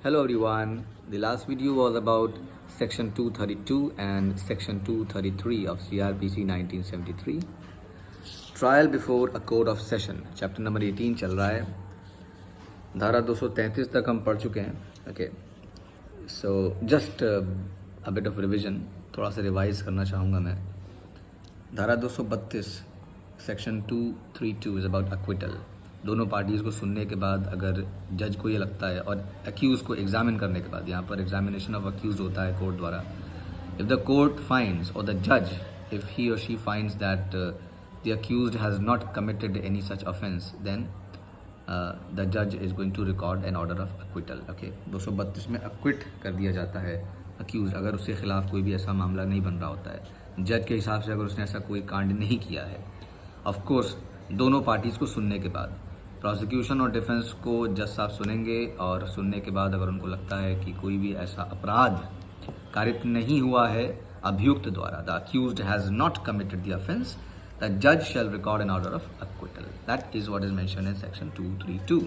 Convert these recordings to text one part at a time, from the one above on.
Hello everyone. The last video was about section 232 and section 233 of CRPC 1973. Trial before a court of session. Chapter number 18 चल रहा है. धारा 233 तक हम पढ़ चुके हैं. Okay. So just a bit of revision. थोड़ा सा रिवाइज करना चाहूँगा मैं. धारा 232 सेक्शन 232 इज़ अबाउट अक्विटल. दोनों पार्टीज़ को सुनने के बाद अगर जज को ये लगता है और अक्यूज़ को एग्जामिन करने के बाद, यहाँ पर एग्जामिनेशन ऑफ अक्यूज़ होता है कोर्ट द्वारा. इफ़ द कोर्ट फाइंड्स और द जज इफ़ ही और she finds that the accused has not committed any such offence, then the जज is going to record an order of acquittal. Okay, 232 में अक्विट कर दिया जाता है अक्यूज़ अगर उसके खिलाफ कोई भी ऐसा मामला नहीं बन रहा होता है. जज के हिसाब से अगर उसने ऐसा कोई कांड नहीं किया है, ऑफ कोर्स दोनों पार्टीज़ को सुनने के बाद प्रोसिक्यूशन और डिफेंस को जज साहब सुनेंगे और सुनने के बाद अगर उनको लगता है कि कोई भी ऐसा अपराध कारित नहीं हुआ है अभियुक्त द्वारा, the accused has not committed the offence, the जज shall record an order of acquittal. That is what is mentioned in section 232.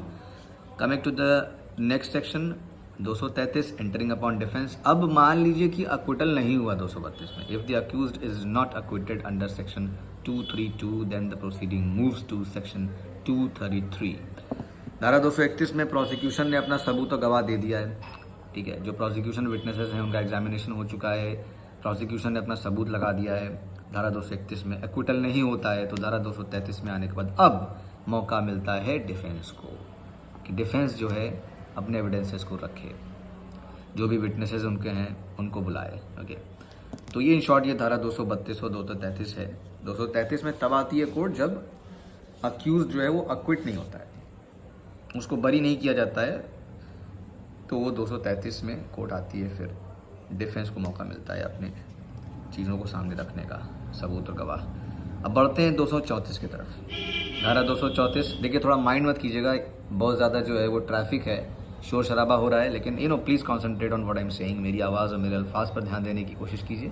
Coming to the next section 233, entering upon defence. अब मान लीजिए कि अक्विटल नहीं हुआ 232 में. If the accused is not acquitted under section 232, then the proceeding moves to section 233. धारा 231 में prosecution ने अपना सबूत और गवाह दे दिया है. ठीक है, जो प्रोसिक्यूशन विटनेसेस हैं उनका एग्जामिनेशन हो चुका है, प्रोसिक्यूशन ने अपना सबूत लगा दिया है. धारा 231 में एक्विटल नहीं होता है, तो धारा 233 में आने के बाद अब मौका मिलता है डिफेंस को कि डिफेंस जो है अपने एविडेंसेस को रखे, जो भी विटनेसेस उनके हैं उनको बुलाए. ओके, तो ये इन शॉर्ट ये धारा 232 और 233 है. 233 में तब आती है कोर्ट जब अक्यूज जो है वो अक्विट नहीं होता है, उसको बरी नहीं किया जाता है, तो वो 233 में कोर्ट आती है. फिर डिफेंस को मौका मिलता है अपने चीज़ों को सामने रखने का, सबूत और गवाह. अब बढ़ते हैं 234 की तरफ. धारा 234, देखिए थोड़ा माइंड मत कीजिएगा, बहुत ज़्यादा जो है वो ट्रैफिक है, शोर शराबा हो रहा है, लेकिन please concentrate on what I am saying. मेरी आवाज़ और मेरे अल्फाज पर ध्यान देने की कोशिश कीजिए,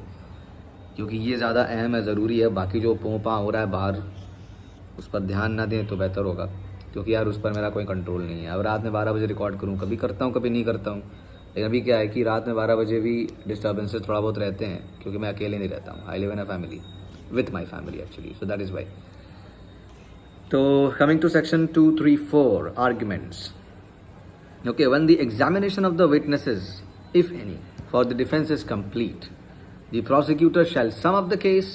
क्योंकि ये ज़्यादा अहम है, ज़रूरी है. बाकी जो पों पाँ हो रहा है बाहर, उस पर ध्यान ना दें तो बेहतर होगा, क्योंकि यार उस पर मेरा कोई कंट्रोल नहीं है. अब रात में 12 बजे रिकॉर्ड करूँ, कभी करता हूँ कभी नहीं करता हूँ. लेकिन अभी क्या है कि रात में 12 बजे भी डिस्टर्बेंसेस थोड़ा बहुत रहते हैं, क्योंकि मैं अकेले नहीं रहता हूँ. I live in a family with my family actually, so that is why. तो coming to section 234, arguments. Okay, when the examination of the witnesses, if any, for the defence is complete, the prosecutor shall sum up the case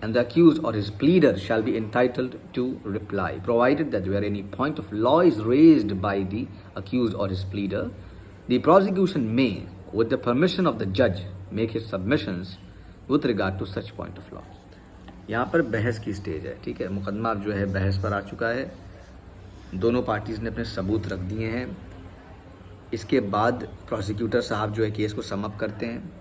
and the accused or his pleader shall be entitled to reply, provided that where any point of law is raised by the accused or his pleader, the prosecution may, with the permission of the judge, make his submissions with regard to such point of law. यहाँ पर बहस की stage है. ठीक है, मुकदमा अब जो है बहस पर आ चुका है, दोनों पार्टीज ने अपने सबूत रख दिए हैं. इसके बाद प्रोसिक्यूटर साहब जो है केस को समअप करते हैं,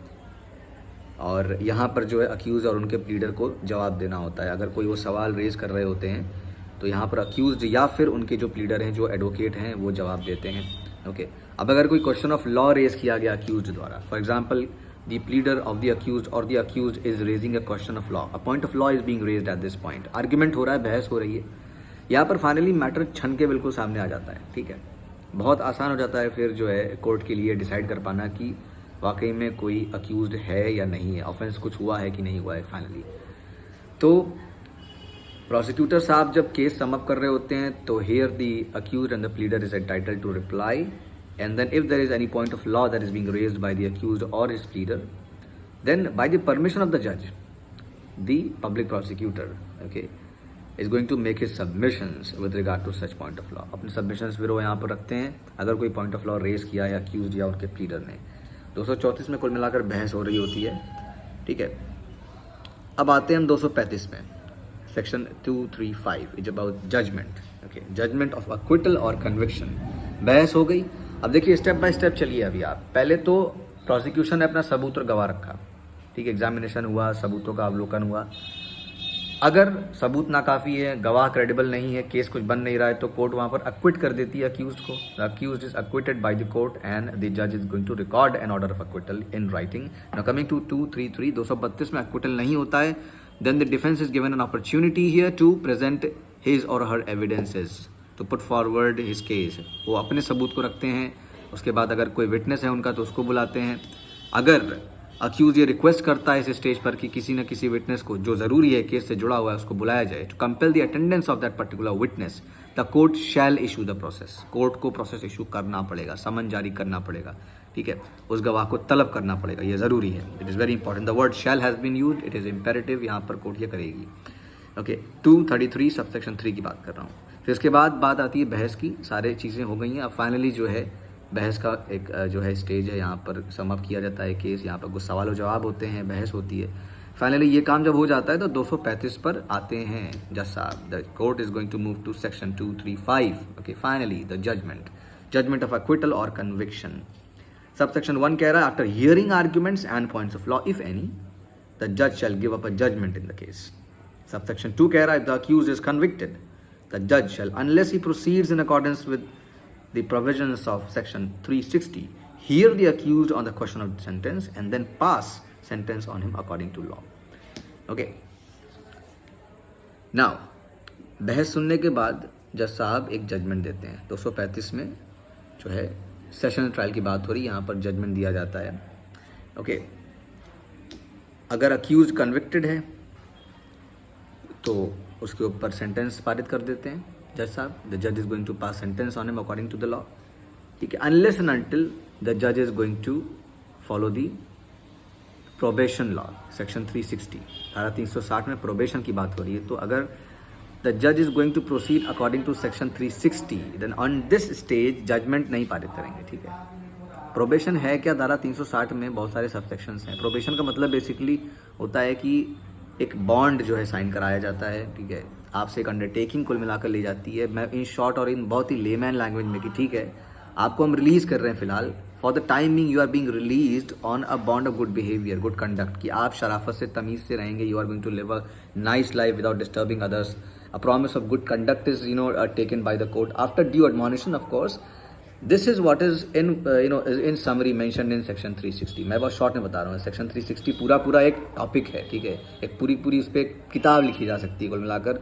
और यहाँ पर जो है अक्यूज़ और उनके प्लीडर को जवाब देना होता है. अगर कोई वो सवाल रेज़ कर रहे होते हैं तो यहाँ पर अक्यूज़ड या फिर उनके जो प्लीडर हैं, जो एडवोकेट हैं, वो जवाब देते हैं. ओके, अब अगर कोई क्वेश्चन ऑफ लॉ रेज़ किया गया अक्यूज़ड द्वारा, for example the pleader of the accused or the accused is raising a question of law, a point of law is being raised at this point, argument हो रहा है, बहस हो रही है. यहाँ पर फाइनली मैटर छन के बिल्कुल सामने आ जाता है. ठीक है, बहुत आसान हो जाता है फिर जो है कोर्ट के लिए डिसाइड कर पाना कि वाकई में कोई अक्यूज्ड है या नहीं है, ऑफेंस कुछ हुआ है कि नहीं हुआ है फाइनली. तो प्रोसिक्यूटर साहब जब केस समअप कर रहे होते हैं, तो here the accused and the pleader is entitled to reply, and then if there is any point of law that is being raised by the accused or his pleader, then by the permission of the जज, the public prosecutor okay is going to make his submissions with regard to such point of law. अपने submissions फिर वो यहाँ पर रखते हैं अगर कोई पॉइंट ऑफ लॉ रेज किया है अक्यूज्ड या उनके प्लीडर ने. 234 में कुल मिलाकर बहस हो रही होती है. ठीक है, अब आते हैं हम 235 में. Section 235 is about judgment. Okay, judgment of acquittal और कन्विक्शन. बहस हो गई. अब देखिए स्टेप बाय स्टेप चलिए. अभी आप पहले तो प्रोसिक्यूशन ने अपना सबूत और गवाह रखा. ठीक है, एग्जामिनेशन हुआ, सबूतों का अवलोकन हुआ. अगर सबूत नाकाफी है, गवाह क्रेडिबल नहीं है, केस कुछ बन नहीं रहा है, तो कोर्ट वहां पर अक्विट कर देती है अक्यूज्ड को. The accused is acquitted by the court and the जज is going to record an order of acquittal in writing. Now coming to 233, 232 में अक्विटल नहीं होता है. Then the defence is given an opportunity here to present his or her evidences, to put forward his case. वो अपने सबूत को रखते हैं, उसके बाद अगर कोई विटनेस है उनका तो उसको बुलाते हैं। अगर अक्यूज ये रिक्वेस्ट करता है इस स्टेज पर कि किसी न किसी विटनेस को जो ज़रूरी है केस से जुड़ा हुआ है उसको बुलाया जाए, to compel the attendance of that particular witness, the court shall issue the process. Court को प्रोसेस इशू करना पड़ेगा, समन जारी करना पड़ेगा, ठीक है, उस गवाह को तलब करना पड़ेगा, ये ज़रूरी है। It is very important. The word shall has been used, it is imperative, यहाँ पर कोर्ट ये करेगी। ओके, 233 सबसेक्शन 3 की बात कर रहा हूँ। फिर इसके बाद बात आती है बहस की। सारे चीज़ें हो गई हैं, अब फाइनली जो है बहस का एक जो है स्टेज है, यहाँ पर समअप किया जाता है केस, यहाँ पर कुछ सवाल और जवाब होते हैं, बहस होती है। फाइनली ये काम जब हो जाता है तो 235 पर आते हैं जज साहब। The court is going to move to section 235। Okay, finally the judgment of acquittal or conviction. Subsection 1 कह रहा है after hearing arguments and points of law if any the जज shall give up a judgment in the case. Subsection 2 कह रहा है if the accused is convicted, the judge shall, unless he proceeds in accordance with the provisions of section 360, hear the accused on the question of sentence and then pass sentence on him according to law. Okay. Now, बहस सुनने के बाद जज साहब एक judgement देते हैं। 235 में जो है सेशन ट्रायल की बात हो रही है, यहाँ पर जजमेंट दिया जाता है। ओके, अगर अक्यूज कन्विक्टेड है तो उसके ऊपर सेंटेंस पारित कर देते हैं जज साहब। द जज is going to pass sentence on him according to the law, ठीक है, अनलेस एंड अनटिल द जज is going to follow the probation law, section 360। धारा 360 में प्रोबेशन की बात हो रही है, तो अगर द जज is going to proceed according to section 360 then on this stage judgment नहीं पारित करेंगे, ठीक है। प्रोबेशन है क्या? धारा 360 में बहुत सारे सबसेक्शंस हैं। प्रोबेशन का मतलब बेसिकली होता है कि एक बॉन्ड जो है साइन कराया जाता है, ठीक है, आपसे एक अंडरटेकिंग कुल मिलाकर ली जाती है। मैं इन शॉर्ट और इन बहुत ही लेमैन लैंग्वेज में कि ठीक है, आपको हम रिलीज कर रहे हैं फिलहाल, for the timing you are being released on a bond of good behaviour, good conduct, कि आप शराफत से, तमीज़ से रहेंगे, you are going to live a nice life without disturbing others. A promise of good conduct is taken by the court after due admonition of course. This is what is in summary mentioned in section 360। मैं बहुत short में बता रहा हूँ। Section 360 पूरा एक topic है, ठीक है, एक पूरी उस पर किताब लिखी जा सकती है कुल मिलाकर।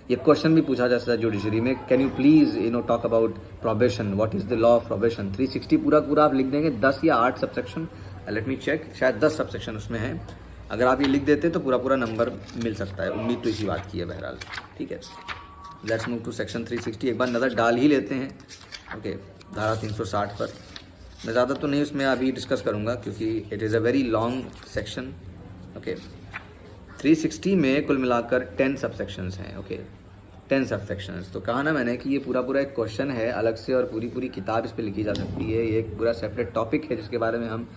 ये क्वेश्चन भी पूछा जा सकता है जुडिशरी में, can you please talk about probation, what is the law of probation. 360 पूरा आप लिख देंगे, 10 या 8 सबसेक्शन, लेट मी चेक, शायद 10 सबसेक्शन उसमें है। अगर आप ये लिख देते तो पूरा नंबर मिल सकता है। उम्मीद तो इसी बात की है बहरहाल, ठीक है। लेट्स मूव टू सेक्शन 360, एक बार नज़र डाल ही लेते हैं। ओके, धारा 360 पर मैं ज़्यादा तो नहीं उसमें अभी डिस्कस करूँगा क्योंकि it is a very long section. Okay, 360 में कुल मिलाकर 10 सबसेक्शंस हैं। Okay, 10 subsections. तो कहा ना मैंने कि ये पूरा एक क्वेश्चन है अलग से, और पूरी किताब इस पर लिखी जा सकती है। ये एक पूरा सेपरेट टॉपिक है जिसके बारे में हम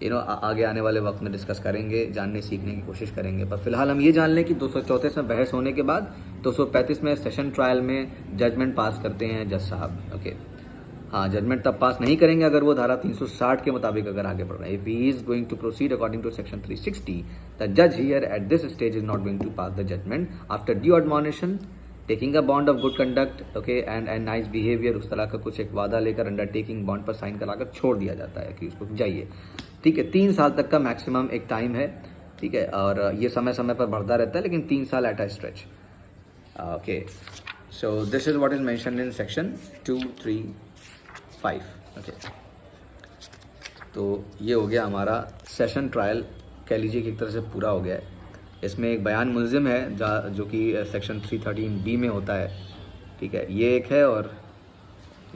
आगे आने वाले वक्त में डिस्कस करेंगे, जानने सीखने की कोशिश करेंगे। पर फिलहाल हम ये जान लें कि 234 में बहस होने के बाद 235 में सेशन ट्रायल में जजमेंट पास करते हैं जज साहब। ओके, हाँ, जजमेंट तब पास नहीं करेंगे अगर वो धारा 360 के मुताबिक अगर आगे बढ़ रहे हैं। If he is going to proceed according to section 360, the जज here at this stage is not going to pass the judgment after due admonition, taking a bond of good conduct, okay, and nice behaviour. उस तरह का कुछ एक वादा लेकर undertaking bond पर sign कराकर छोड़ दिया जाता है कि उसको जाइए, ठीक है। 3 साल तक का मैक्सिमम एक टाइम है, ठीक है, और ये समय पर बढ़ता रहता है, लेकिन 3 साल at a stretch. Okay, so this is what is mentioned in section 235। Okay, तो ये हो गया हमारा सेशन ट्रायल, कह लीजिए कि एक तरह से पूरा हो गया है। इसमें एक बयान मुल्जिम है जो कि सेक्शन 313B में होता है, ठीक है, ये एक है। और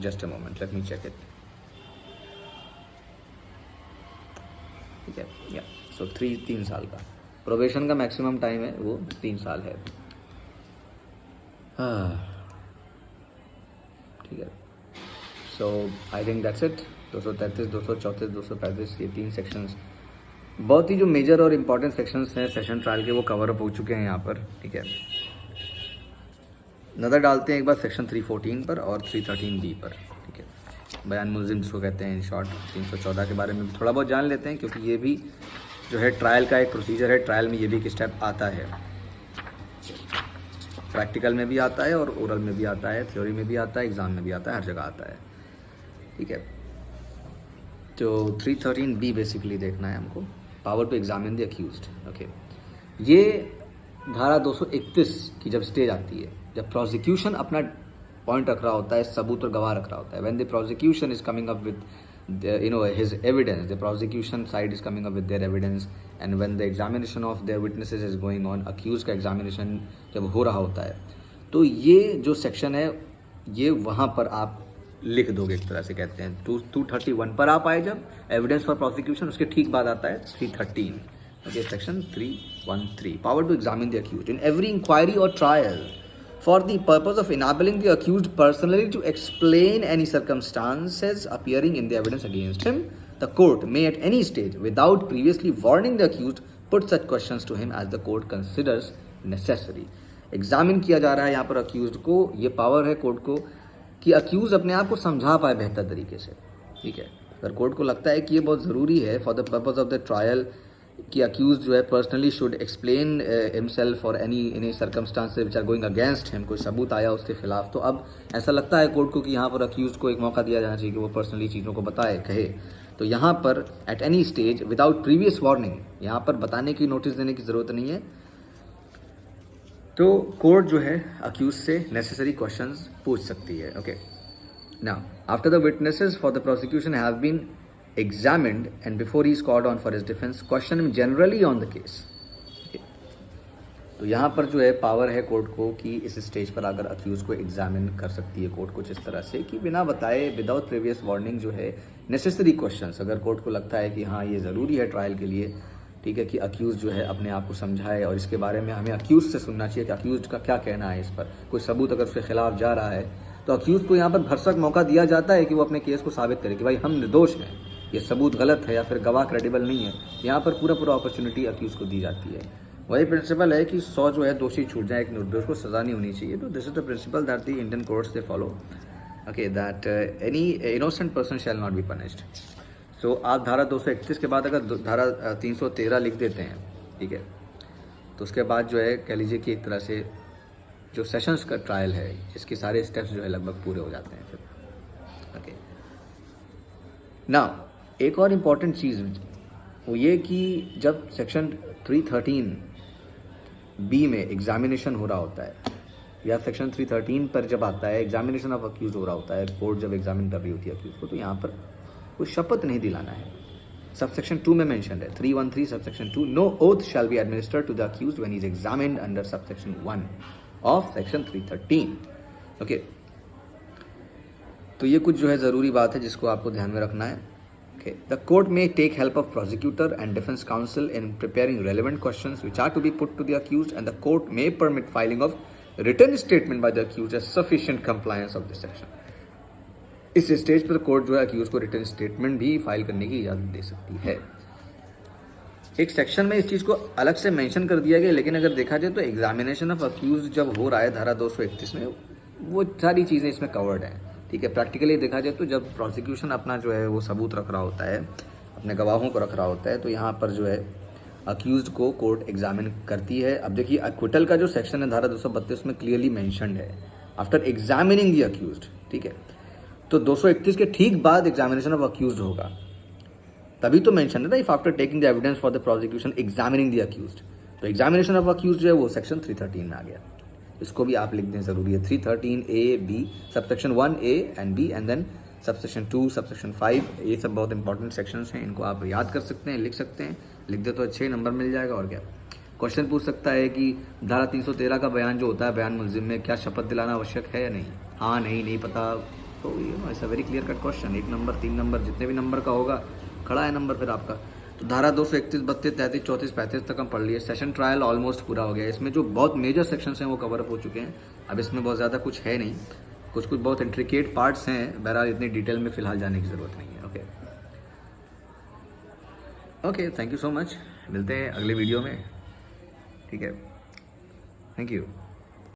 just a moment, let me check it, ठीक है, या सो 3 साल का प्रोबेशन का मैक्सिमम टाइम है, वो 3 साल है। ठीक है, सो आई थिंक दैट्स इट। 233, 234, 235, ये 3 सेक्शंस बहुत ही जो मेजर और इम्पॉर्टेंट सेक्शंस हैं सेशन ट्रायल के, वो कवर अप हो चुके हैं यहाँ पर, ठीक है। नज़र डालते हैं एक बार सेक्शन 314 पर और 313B पर, ठीक है। बयान मुल्जिम जिसको कहते हैं इन शॉर्ट, 314 के बारे में भी थोड़ा बहुत जान लेते हैं क्योंकि ये भी जो है ट्रायल का एक प्रोसीजर है। ट्रायल में ये भी एक स्टेप आता है, प्रैक्टिकल में भी आता है और ओरल में भी आता है, थ्योरी में भी आता है, एग्जाम में भी आता है, हर जगह आता है, ठीक है। तो 313B बेसिकली देखना है हमको, power to examine the accused. Okay, ये धारा 231 की जब स्टेज आती है, जब प्रोसिक्यूशन अपना पॉइंट रख रहा होता है, सबूत और गवाह रख रहा होता है, when the prosecution is coming up with his evidence, the prosecution side is coming up with their evidence, and when the examination of their witnesses is going on, accused का examination जब हो रहा होता है, तो ये जो सेक्शन है ये वहाँ पर आप लिख दोगे, एक तरह से कहते हैं 231 पर आप आए जब एविडेंस फॉर प्रोसिक्यूशन, उसके ठीक बाद आता है 313, okay, section 313, power to examine the accused in every inquiry और trial for the purpose of enabling the accused personally to explain any circumstances appearing in the evidence against him, the court may at any stage, without previously warning the accused, put such questions to him as the court considers necessary. Examine किया जा रहा है यहाँ पर accused को, ये power है court को कि अक्यूज अपने आप को समझा पाए बेहतर तरीके से, ठीक है। अगर कोर्ट को लगता है कि ये बहुत ज़रूरी है for the purpose of the trial कि अक्यूज जो है पर्सनली शुड एक्सप्लेन हिमसेल्फ और any circumstances which are going against him, कोई सबूत आया उसके खिलाफ, तो अब ऐसा लगता है कोर्ट को कि यहाँ पर अक्यूज को एक मौका दिया जाना चाहिए कि वो पर्सनली चीज़ों को बताए, कहे। तो यहाँ पर at any stage without previous warning, यहाँ पर बताने की, नोटिस देने की ज़रूरत नहीं है, तो कोर्ट जो है अक्यूज से नेसेसरी क्वेश्चंस पूछ सकती है, okay. Now after the witnesses for the prosecution have been examined and before he is called on for his defense, question him generally on the case. तो यहाँ पर जो है पावर है कोर्ट को कि इस स्टेज पर अगर अक्यूज को एग्जामिन कर सकती है कोर्ट कुछ इस तरह से कि बिना बताए, विदाउट प्रीवियस वार्निंग जो है नेसेसरी क्वेश्चंस, अगर कोर्ट को लगता है कि हाँ ये ज़रूरी है ट्रायल के लिए, ठीक है, कि अक्यूज जो है अपने आप को समझाए और इसके बारे में हमें अक्यूज से सुनना चाहिए कि अक्यूज का क्या कहना है इस पर, कोई सबूत अगर उसके खिलाफ जा रहा है तो अक्यूज को यहाँ पर भरसक मौका दिया जाता है कि वो अपने केस को साबित करे कि भाई हम निर्दोष हैं, ये सबूत गलत है या फिर गवाह क्रेडिबल नहीं है। यहाँ पर पूरा अपॉर्चुनिटी अक्यूज को दी जाती है। वही प्रिंसिपल है कि 100 जो है दोषी छूट जाए, एक निर्दोष को सजा नहीं होनी चाहिए। तो this is the principle that the Indian courts they follow, okay, that any innocent person shall not be punished. So आप धारा 231 के बाद अगर धारा 313 लिख देते हैं, ठीक है, तो उसके बाद जो है कह लीजिए कि एक तरह से जो सेशंस का ट्रायल है इसके सारे स्टेप्स जो है लगभग पूरे हो जाते हैं फिर, ओके। नाउ एक और इम्पॉर्टेंट चीज़ वो ये कि जब सेक्शन 313 बी में एग्जामिनेशन हो रहा होता है या सेक्शन 313 पर जब आता है एग्जामिनेशन ऑफ अक्यूज हो रहा होता है, कोर्ट जब एग्जामिन कर रही होती है अक्यूज को, तो यहाँ पर कोई शपथ नहीं दिलाना है। सबसेक्शन 2 में मेंशन है 313 subsection 2, no oath shall be administered to the accused when he is examined under subsection 1 of section 313, okay. तो ये कुछ जो है ज़रूरी बात है जिसको आपको ध्यान में रखना है। Okay. The court may take help of prosecutor and defense counsel in preparing relevant questions which are to be put to the accused, and the court may permit filing of written statement by the accused as sufficient compliance of this section. इस stage पर court जो है accused को written statement भी file करने की इजाज़त दे सकती है। एक सेक्शन में इस चीज़ को अलग से मेंशन कर दिया गया, लेकिन अगर देखा जाए तो एग्जामिनेशन ऑफ अक्यूज जब हो रहा है धारा 231 में, वो सारी चीज़ें इसमें कवर्ड हैं, ठीक है। प्रैक्टिकली देखा जाए तो जब प्रोसिक्यूशन अपना जो है वो सबूत रख रहा होता है, अपने गवाहों को रख रहा होता है, तो यहाँ पर जो है अक्यूज्ड को कोर्ट एग्जामिन करती है। अब देखिए अक्विटल का जो सेक्शन है धारा 232 में क्लियरली मेंशन्ड है आफ्टर एग्जामिनिंग द अक्यूज्ड, ठीक है। तो 231 के ठीक बाद एग्जामिनेशन ऑफ अक्यूज्ड होगा, तभी तो मेंशन है ना, if after taking the evidence for the prosecution examining the accused, तो एग्जामिनेशन ऑफ अक्यूज्ड जो है वो सेक्शन 313 में आ गया। इसको भी आप लिख दें, ज़रूरी है। 313 A B, subsection 1 A and B, and then subsection 2, subsection 5, ये सब बहुत इंपॉर्टेंट सेक्शंस हैं, इनको आप याद कर सकते हैं, लिख सकते हैं। लिख दे तो अच्छे नंबर मिल जाएगा। और क्या क्वेश्चन पूछ सकता है कि धारा 313 का बयान जो होता है, बयान मुलजिम में क्या शपथ दिलाना आवश्यक है या नहीं? हाँ, नहीं पता, तो ये ऐसा very clear cut question, 1 number 3 number जितने भी नंबर का होगा खड़ा है नंबर फिर आपका। तो धारा 231, 32, 33, 34, 35 तक हम पढ़ लिए। सेशन ट्रायल ऑलमोस्ट पूरा हो गया। इसमें जो बहुत मेजर सेक्शंस हैं वो कवर अप हो चुके हैं। अब इसमें बहुत ज़्यादा कुछ है नहीं, कुछ बहुत इंट्रिकेट पार्ट्स हैं, बहरहाल इतनी डिटेल में फिलहाल जाने की ज़रूरत नहीं है। Okay, thank you so much. मिलते हैं अगले वीडियो में, ठीक है। Thank you.